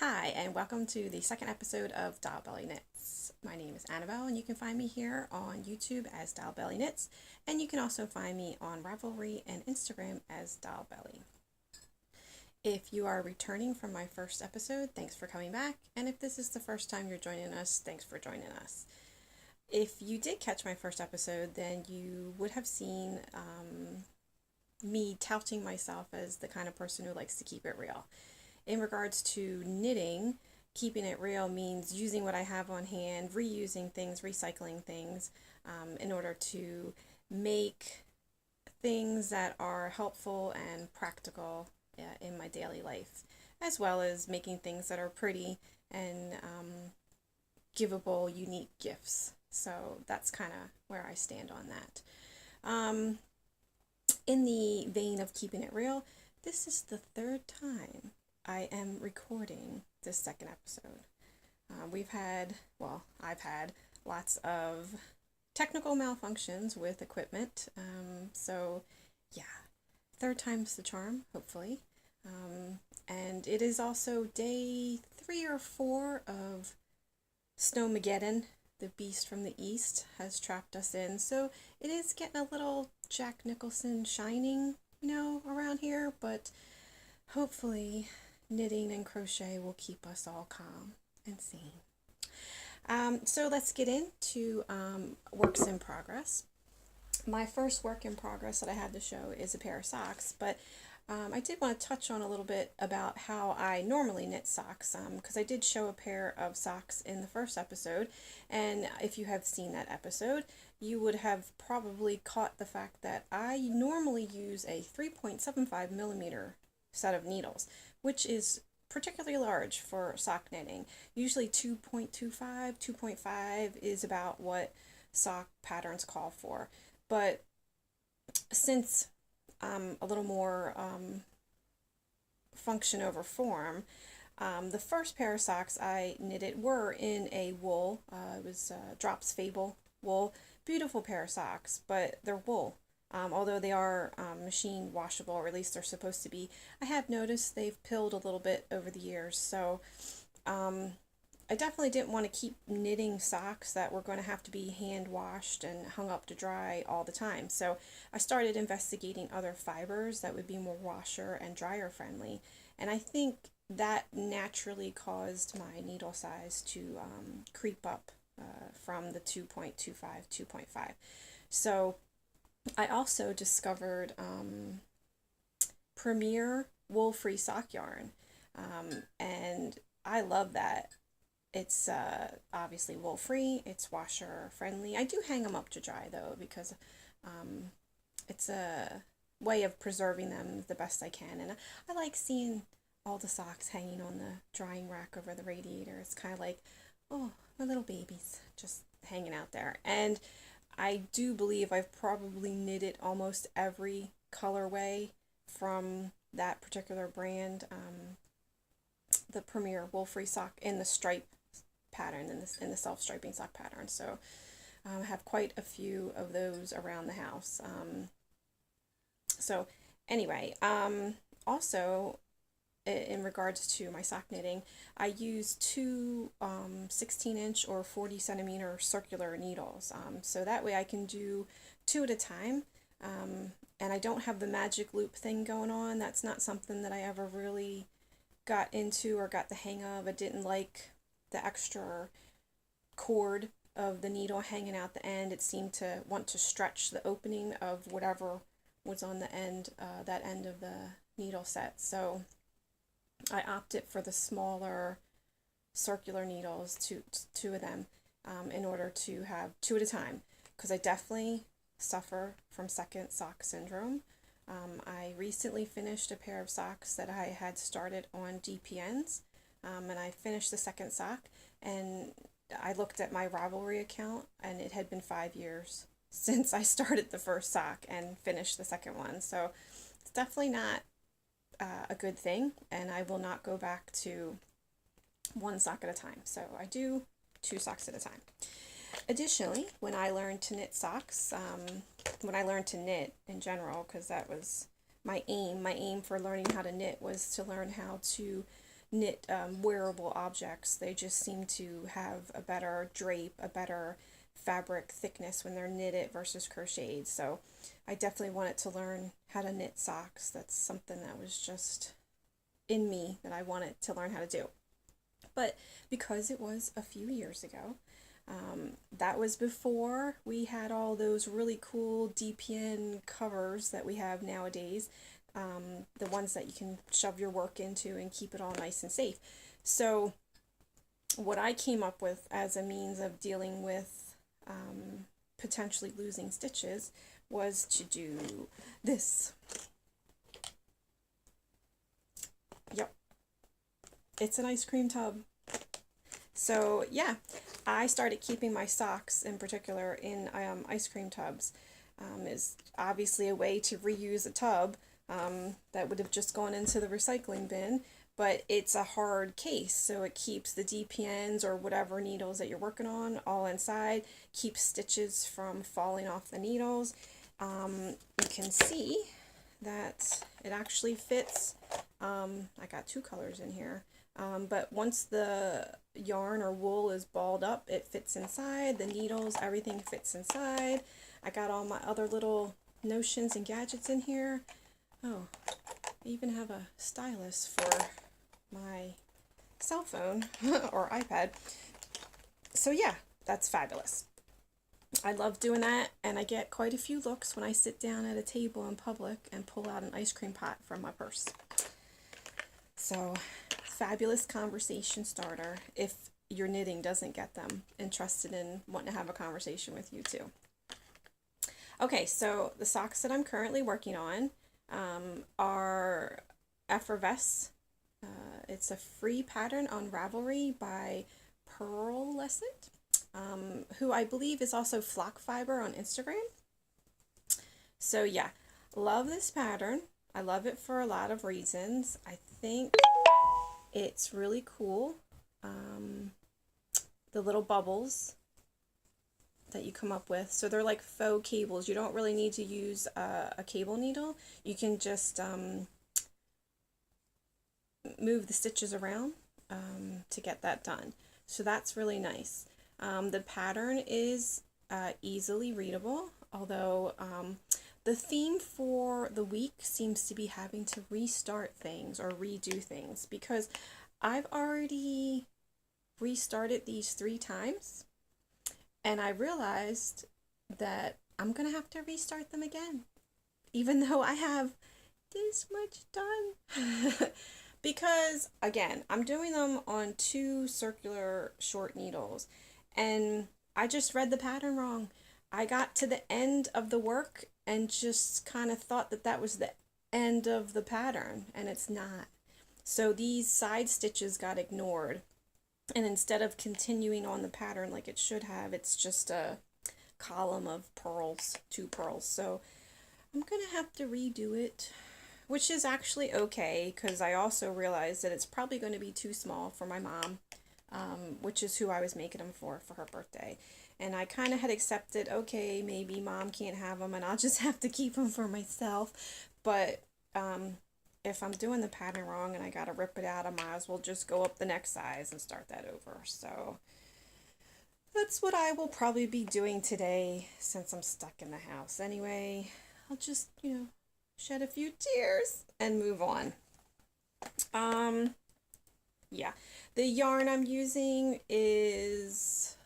Hi, and welcome to the second episode of Doll Belly Knits. My name is Annabelle, and you can find me here on YouTube as Doll Belly Knits, and you can also find me on Ravelry and Instagram as Doll Belly. If you are returning from my first episode, thanks for coming back, and if this is the first time you're joining us, thanks for joining us. If you did catch my first episode, then you would have seen me touting myself as the kind of person who likes to keep it real. In regards to knitting, keeping it real means using what I have on hand, reusing things, recycling things, in order to make things that are helpful and practical in my daily life, as well as making things that are pretty and giveable, unique gifts. So that's kind of where I stand on that. In the vein of keeping it real, this is the third time I am recording this second episode. I've had lots of technical malfunctions with equipment. So yeah, third time's the charm, hopefully. And it is also day 3 or 4 of Snowmageddon. The beast from the east has trapped us in. So it is getting a little Jack Nicholson shining, around here, but hopefully knitting and crochet will keep us all calm and sane. So let's get into works in progress. My first work in progress that I have to show is a pair of socks, but I did want to touch on a little bit about how I normally knit socks, because I did show a pair of socks in the first episode, and if you have seen that episode, you would have probably caught the fact that I normally use a 3.75 millimeter set of needles, which is particularly large for sock knitting. Usually 2.25, 2.5 is about what sock patterns call for. But since I'm a little more function over form, the first pair of socks I knitted were in a wool. It was Drops Fable wool. Beautiful pair of socks, but they're wool. Although they are machine washable, or at least they're supposed to be. I have noticed they've pilled a little bit over the years, so I definitely didn't want to keep knitting socks that were going to have to be hand washed and hung up to dry all the time. So I started investigating other fibers that would be more washer and dryer friendly, and I think that naturally caused my needle size to creep up from the 2.25, 2.5. So I also discovered Premier wool-free sock yarn, and I love that. It's obviously wool-free, it's washer-friendly. I do hang them up to dry, though, because it's a way of preserving them the best I can, and I like seeing all the socks hanging on the drying rack over the radiator. It's kind of like, oh, my little babies just hanging out there. And I do believe I've probably knitted almost every colorway from that particular brand, the Premier wool-free sock in the stripe pattern, in the self-striping sock pattern. So I have quite a few of those around the house. So anyway, also in regards to my sock knitting, I use two 16-inch or 40 centimeter circular needles. So that way I can do 2 at a time. And I don't have the magic loop thing going on. That's not something that I ever really got into or got the hang of. I didn't like the extra cord of the needle hanging out the end. It seemed to want to stretch the opening of whatever was on the end, that end of the needle set. So I opted for the smaller circular needles, two of them, in order to have 2 at a time, because I definitely suffer from second sock syndrome. I recently finished a pair of socks that I had started on DPNs, and I finished the second sock, and I looked at my Ravelry account, and it had been 5 years since I started the first sock and finished the second one. So it's definitely not a good thing, and I will not go back to 1 sock at a time. So I do 2 socks at a time. Additionally, when I learned to knit socks, when I learned to knit in general, because that was my aim for learning how to knit, was to learn how to knit wearable objects. They just seem to have a better drape, a better fabric thickness when they're knitted versus crocheted. So I definitely wanted to learn how to knit socks. That's something that was just in me that I wanted to learn how to do. But because it was a few years ago, that was before we had all those really cool DPN covers that we have nowadays, the ones that you can shove your work into and keep it all nice and safe. So what I came up with as a means of dealing with potentially losing stitches was to do this. Yep, it's an ice cream tub. So yeah, I started keeping my socks in particular in ice cream tubs. Is obviously a way to reuse a tub that would have just gone into the recycling bin, but it's a hard case, so it keeps the DPNs or whatever needles that you're working on all inside, keeps stitches from falling off the needles. You can see that it actually fits. I got two colors in here. But once the yarn or wool is balled up, it fits inside. The needles, everything fits inside. I got all my other little notions and gadgets in here. Oh, I even have a stylus for my cell phone or iPad. So yeah, that's fabulous. I love doing that, and I get quite a few looks when I sit down at a table in public and pull out an ice cream pot from my purse. So, fabulous conversation starter if your knitting doesn't get them interested in wanting to have a conversation with you too. Okay, so the socks that I'm currently working on are Effervesce. It's a free pattern on Ravelry by Pearlescent, who I believe is also Flock Fiber on Instagram. So yeah, love this pattern. I love it for a lot of reasons. I think it's really cool. The little bubbles that you come up with. So they're like faux cables. You don't really need to use a cable needle. You can just move the stitches around to get that done. So that's really nice. The pattern is easily readable, although the theme for the week seems to be having to restart things or redo things, because I've already restarted these 3 times, and I realized that I'm gonna have to restart them again, even though I have this much done. Because again, I'm doing them on 2 circular short needles, and I just read the pattern wrong. I got to the end of the work and just kind of thought that that was the end of the pattern, and it's not. So these side stitches got ignored, and instead of continuing on the pattern like it should have, it's just a column of pearls, 2 pearls. So I'm gonna have to redo it, which is actually okay, because I also realized that it's probably going to be too small for my mom, which is who I was making them for her birthday. And I kind of had accepted, okay, maybe mom can't have them and I'll just have to keep them for myself. But if I'm doing the pattern wrong and I gotta rip it out, I might as well just go up the next size and start that over. So that's what I will probably be doing today, since I'm stuck in the house anyway. I'll just, shed a few tears and move on. Yeah, the yarn I'm using is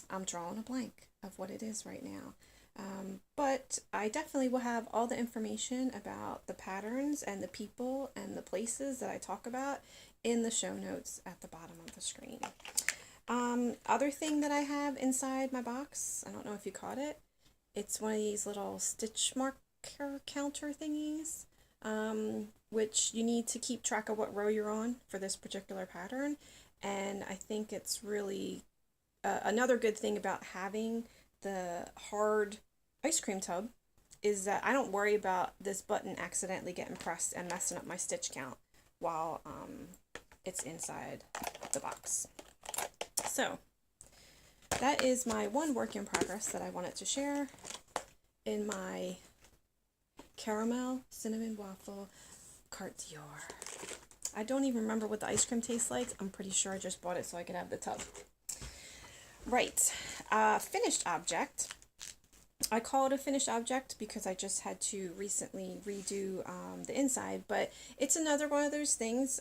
I'm drawing a blank of what it is right now. But I definitely will have all the information about the patterns and the people and the places that I talk about in the show notes at the bottom of the screen. Other thing that I have inside my box, I don't know if you caught it, it's one of these little stitch marker counter thingies, which you need to keep track of what row you're on for this particular pattern. And I think it's really another good thing about having the hard ice cream tub is that I don't worry about this button accidentally getting pressed and messing up my stitch count while it's inside the box. So that is my one work in progress that I wanted to share in my caramel cinnamon waffle Carte Dior. I don't even remember what the ice cream tastes like. I'm pretty sure I just bought it so I could have the tub. Right. Finished object. I call it a finished object because I just had to recently redo the inside, but it's another one of those things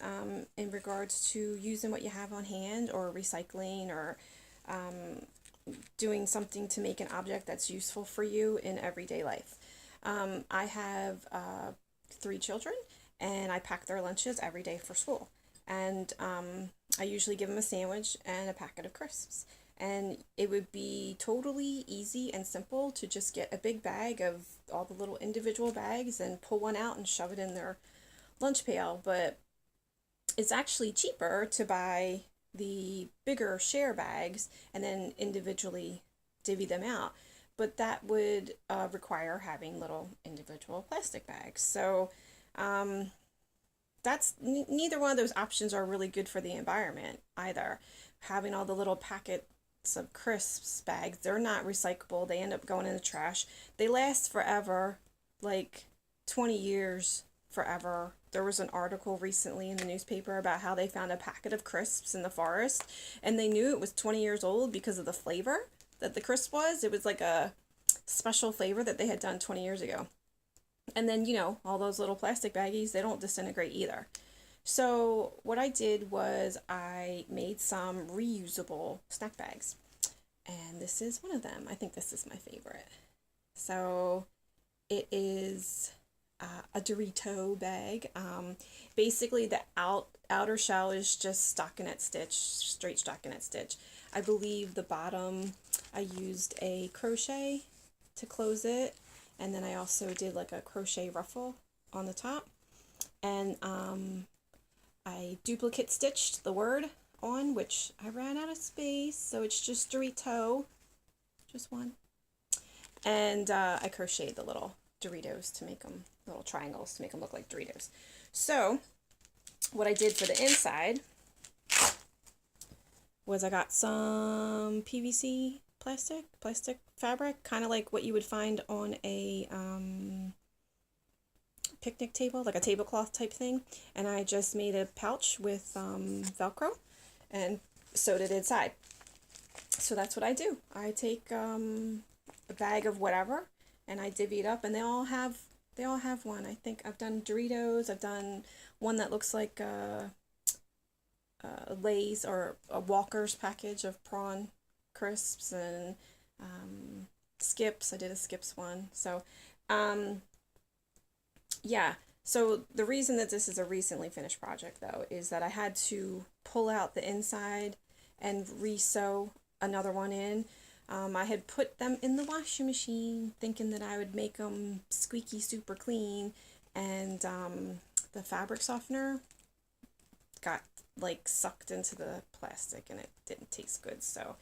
in regards to using what you have on hand or recycling or doing something to make an object that's useful for you in everyday life. I have 3 children and I pack their lunches every day for school. And I usually give them a sandwich and a packet of crisps. And it would be totally easy and simple to just get a big bag of all the little individual bags and pull one out and shove it in their lunch pail. But it's actually cheaper to buy the bigger share bags and then individually divvy them out. But that would require having little individual plastic bags. So that's neither one of those options are really good for the environment either. Having all the little packets of crisps bags, they're not recyclable. They end up going in the trash. They last forever, like 20 years forever. There was an article recently in the newspaper about how they found a packet of crisps in the forest and they knew it was 20 years old because of the flavor that the crisp was. It was like a special flavor that they had done 20 years ago. And then, all those little plastic baggies, they don't disintegrate either. So what I did was I made some reusable snack bags. And this is one of them. I think this is my favorite. So it is a Dorito bag. Basically the outer shell is just stockinette stitch, straight stockinette stitch. I believe the bottom I used a crochet to close it, and then I also did like a crochet ruffle on the top, and I duplicate stitched the word on, which I ran out of space, so it's just Dorito, just one, and I crocheted the little Doritos to make them little triangles to make them look like Doritos. So what I did for the inside was I got some PVC plastic fabric, kind of like what you would find on a picnic table, like a tablecloth type thing, and I just made a pouch with Velcro and sewed it inside. So that's what I do. I take a bag of whatever and I divvy it up, and they all have one. I think I've done Doritos, I've done one that looks like a Lay's or a Walker's package of prawn crisps, and Skips. I did a Skips one. So yeah. So the reason that this is a recently finished project though is that I had to pull out the inside and re-sew another one in. I had put them in the washing machine thinking that I would make them squeaky super clean, and the fabric softener got like sucked into the plastic and it didn't taste good. So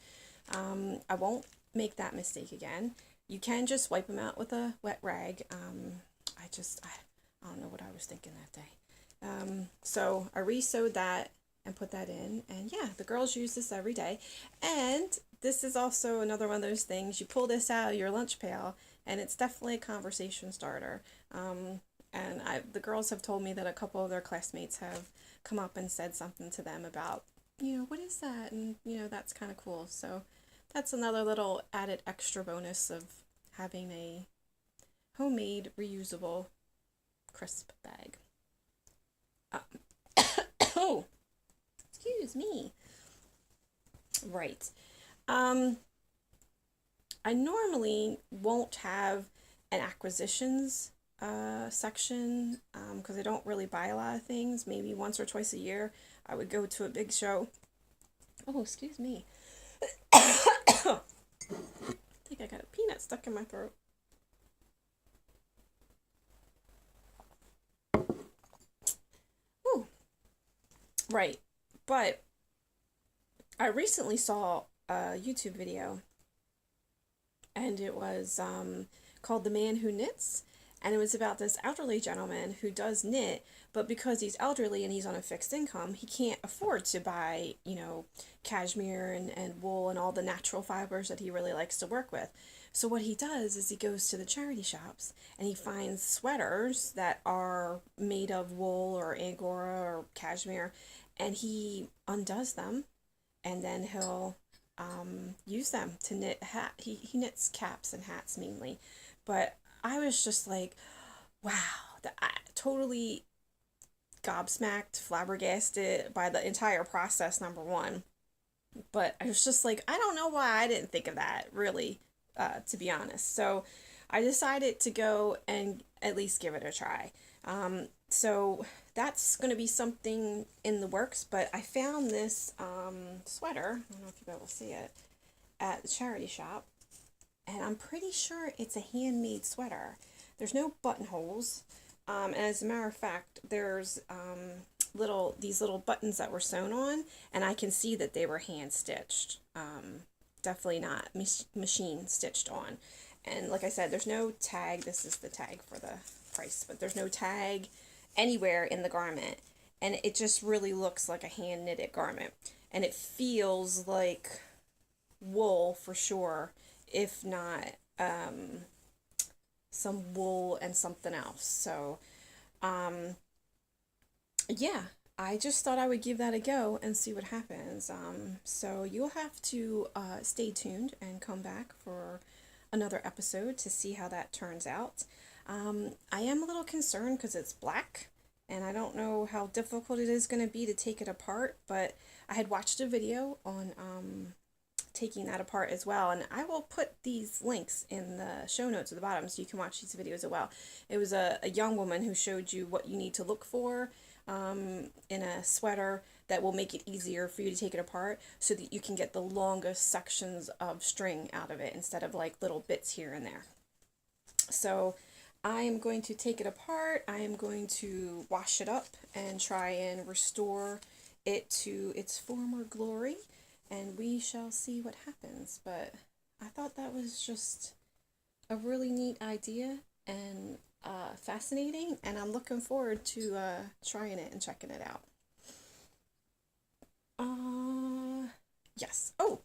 I won't make that mistake again. You can just wipe them out with a wet rag. I don't know what I was thinking that day. So I re-sewed that and put that in, and yeah, the girls use this every day. And this is also another one of those things, you pull this out of your lunch pail and it's definitely a conversation starter. And the girls have told me that a couple of their classmates have come up and said something to them about, what is that? And, that's kind of cool. So that's another little added extra bonus of having a homemade reusable crisp bag. Oh, excuse me. Right. I normally won't have an acquisitions section because I don't really buy a lot of things. Maybe once or twice a year I would go to a big show. Oh, excuse me. I think I got a peanut stuck in my throat. Ooh. Right. But I recently saw a YouTube video, and it was called The Man Who Knits, and it was about this elderly gentleman who does knit, but because he's elderly and he's on a fixed income, he can't afford to buy, cashmere and wool and all the natural fibers that he really likes to work with. So what he does is he goes to the charity shops and he finds sweaters that are made of wool or angora or cashmere, and he undoes them, and then he'll use them to knit hat. He knits caps and hats mainly, but I was just like, wow, I totally gobsmacked, flabbergasted by the entire process. Number one, but I was just like, I don't know why I didn't think of that, really, to be honest. So I decided to go and at least give it a try. So that's going to be something in the works, but I found this sweater, I don't know if you'll be able to see it, at the charity shop, and I'm pretty sure it's a handmade sweater. There's no buttonholes, and as a matter of fact, there's these little buttons that were sewn on, and I can see that they were hand stitched. Definitely not machine stitched on. And like I said, there's no tag. This is the tag for the price, but there's no tag anywhere in the garment, and it just really looks like a hand knitted garment, and it feels like wool for sure, if not some wool and something else. So um, yeah, I just thought I would give that a go and see what happens. So you'll have to stay tuned and come back for another episode to see how that turns out. I am a little concerned because it's black, and I don't know how difficult it is going to be to take it apart, but I had watched a video on taking that apart as well, and I will put these links in the show notes at the bottom so you can watch these videos as well. It was a young woman who showed you what you need to look for in a sweater that will make it easier for you to take it apart so that you can get the longest sections of string out of it instead of like little bits here and there. So I am going to take it apart. I am going to wash it up and try and restore it to its former glory, and we shall see what happens. But I thought that was just a really neat idea and fascinating, and I'm looking forward to trying it and checking it out. Yes. Oh,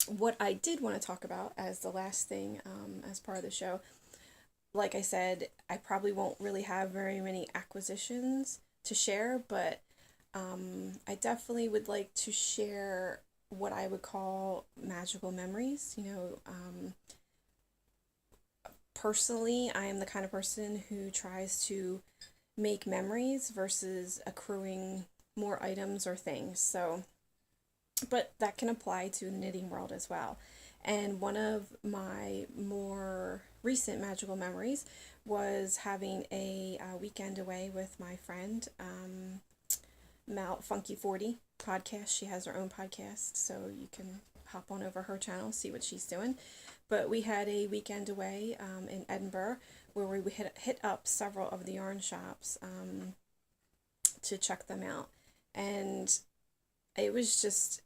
what I did want to talk about as the last thing, as part of the show, like I said, I probably won't really have very many acquisitions to share, but I definitely would like to share what I would call magical memories. Personally, I am the kind of person who tries to make memories versus accruing more items or things. So, but that can apply to the knitting world as well. And one of my more recent magical memories was having a weekend away with my friend, Mal Funky 40 podcast. She has her own podcast, so you can hop on over her channel, see what she's doing. But we had a weekend away in Edinburgh where we hit up several of the yarn shops to check them out. And it was just,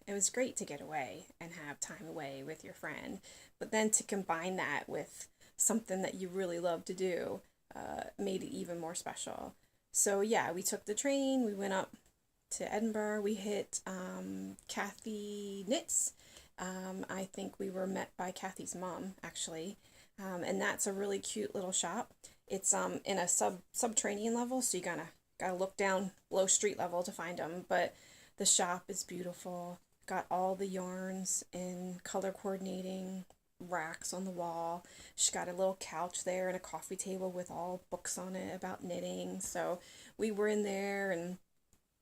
it was great to get away and have time away with your friend. But then to combine that with something that you really love to do made it even more special. So yeah, we took the train, we went up to Edinburgh, we hit Kathy Knits. I think we were met by Kathy's mom, actually. And that's a really cute little shop. It's in a subterranean level, so you gotta look down below street level to find them. But the shop is beautiful. Got all the yarns in color coordinating racks on the wall. She's got a little couch there and a coffee table with all books on it about knitting. So we were in there and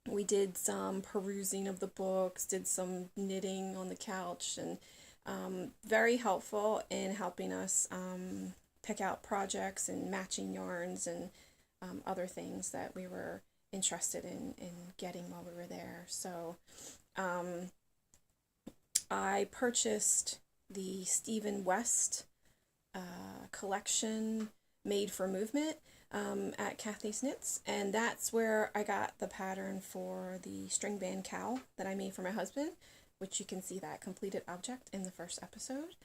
we did some perusing of the books, did some knitting on the couch, and very helpful in helping us pick out projects and matching yarns and other things that we were interested in getting while we were there. So I purchased the Stephen West collection made for movement at Kathy's Knits, and that's where I got the pattern for the string band cowl that I made for my husband, which you can see that completed object in the first episode.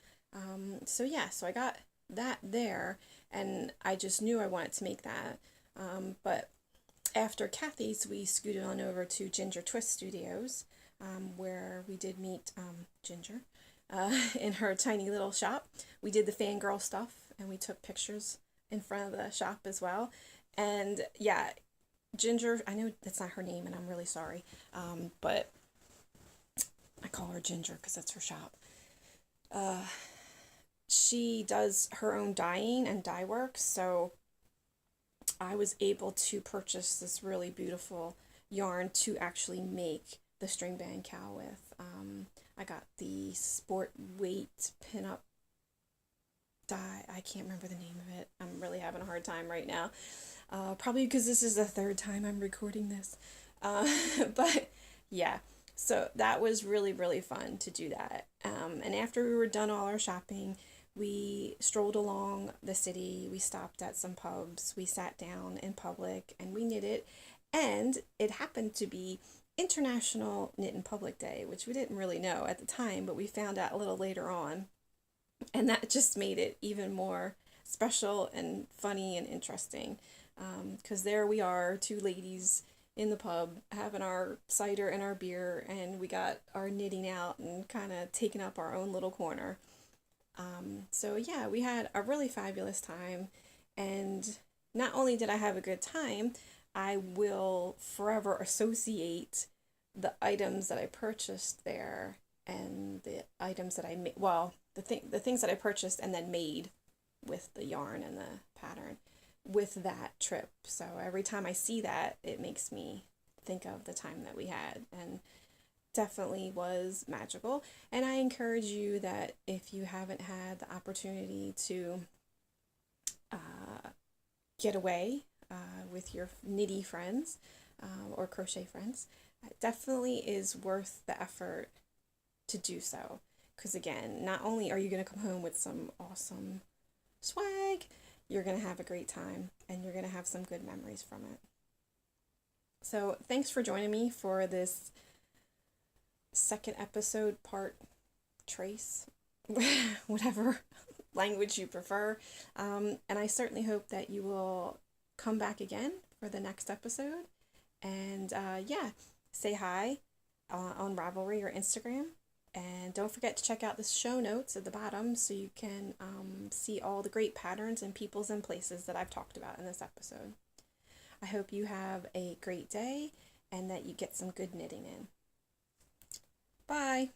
So yeah, so I got that there, and I just knew I wanted to make that. But after Kathy's, we scooted on over to Ginger Twist Studios, where we did meet Ginger. in her tiny little shop. We did the fangirl stuff and we took pictures in front of the shop as well. And yeah, Ginger, I know that's not her name and I'm really sorry, but I call her Ginger because that's her shop. Uh, she does her own dyeing and dye work, so I was able to purchase this really beautiful yarn to actually make the string band cow with. I got the sport weight pinup dye. I can't remember the name of it. I'm really having a hard time right now. Probably because this is the third time I'm recording this. But yeah, so that was really, really fun to do that. And after we were done all our shopping, we strolled along the city. We stopped at some pubs. We sat down in public and we knitted. And it happened to be International Knit in Public Day, which we didn't really know at the time, but we found out a little later on. And that just made it even more special and funny and interesting. Because there we are, two ladies in the pub having our cider and our beer, and we got our knitting out and kind of taking up our own little corner. So yeah, we had a really fabulous time, and not only did I have a good time, I will forever associate the items that I purchased there and the items that I made, well, the things that I purchased and then made with the yarn and the pattern with that trip. So every time I see that, it makes me think of the time that we had, and definitely was magical. And I encourage you that if you haven't had the opportunity to uh, get away with your knitty friends or crochet friends, it definitely is worth the effort to do so. Because again, not only are you going to come home with some awesome swag, you're going to have a great time and you're going to have some good memories from it. So thanks for joining me for this second episode, part trace, whatever language you prefer. And I certainly hope that you will come back again for the next episode. And yeah, say hi on Ravelry or Instagram. And don't forget to check out the show notes at the bottom so you can see all the great patterns and peoples and places that I've talked about in this episode. I hope you have a great day and that you get some good knitting in. Bye!